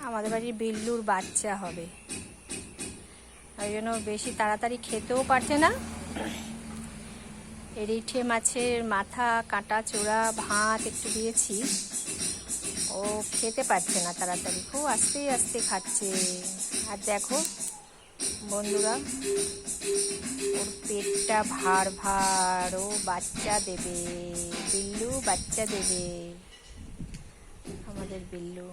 আমাদের বাড়ির বিল্লুর বাচ্চা হবে, ওই জন্য বেশি তাড়াতাড়ি খেতেও পারছে না। রিঠে মাছের মাথা কাটা চোড়া ভাত একটু দিয়েছি, ও খেতে পারছে না তাড়াতাড়ি, খুব আস্তে আস্তে খাচ্ছে। আর দেখো বন্ধুরা, ওর পেটটা ভার ভার, ও বাচ্চা দেবে, বিল্লু বাচ্চা দেবে। আমাদের বিল্লু,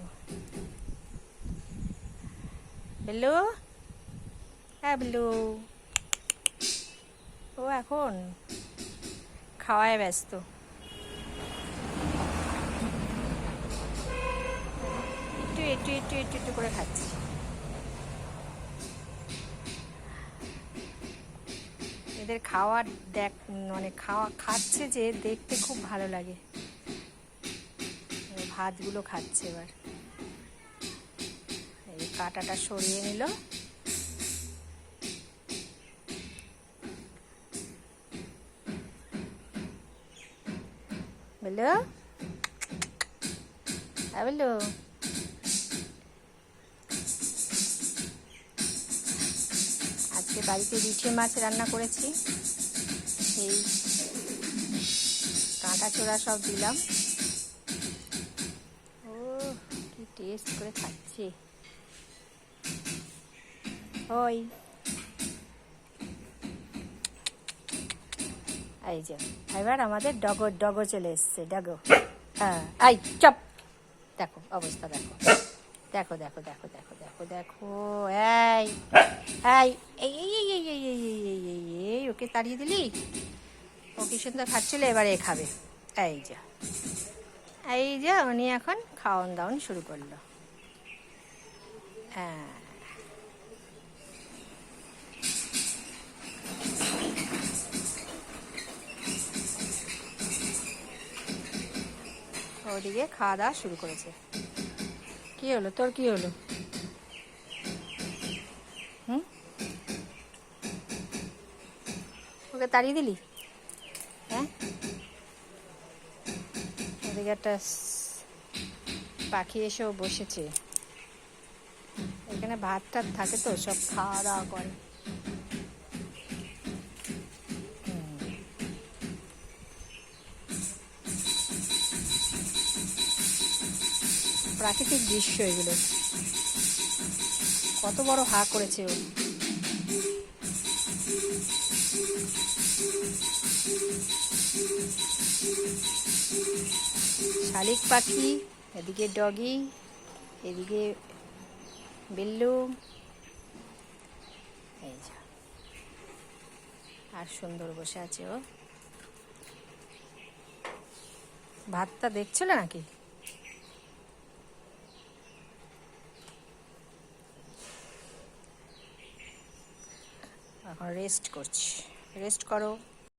বিল্লু, হ্যাঁ বিল্লু, ও এখন খাওয়ায় ব্যস্ত। একটু একটু একটু একটু একটু করে খাচ্ছি। এদের খাওয়ার দেখ, মানে খাচ্ছে যে দেখতে খুব ভালো লাগে। ভাতগুলো খাচ্ছে। এবার এই কাঁটাটা সরিয়ে নিল। বলো বলো, আজকে বাড়িতে রিঠে মাছ রান্না করেছি, এই কাঁটা চোড়া সব দিলাম। ও কি টেস্ট করে খাচ্ছে। ওই এই যে এবার আমাদের ডগো ডগো চলে এসছে, ডগো। হ্যাঁ এই চপ, দেখো অবস্থা, দেখো দেখো দেখো দেখো দেখো দেখো দেখো, এই এই এই এই এই এই এই এই এই এই ওকে তাড়িয়ে দিলি। ও কি সুন্দর খাচ্ছিল, এবারে খাবে। এই যে এই যে উনি এখন খাওয়ান দাওয়ান শুরু করলো। হ্যাঁ ওদিকে খাওয়া দাওয়া শুরু করেছে। কি হলো তোর, কি হলো? হুম, ওকে তাড়িয়ে দিলি? হ্যাঁ, ওদিকে একটা পাখি এসেও বসেছে। এখানে ভাত টাত থাকে তো, সব খাওয়া দাওয়া করে। প্রাকৃতিক দৃশ্য এগুলো। কত বড় হা করেছে ও। শালিক পাখি, এদিকে ডগি, এদিকে বিল্লু। এই যা, আর সুন্দর বসে আছে ও। ভাতটা দেখছিল নাকি? এখন রেস্ট করছি, রেস্ট করো।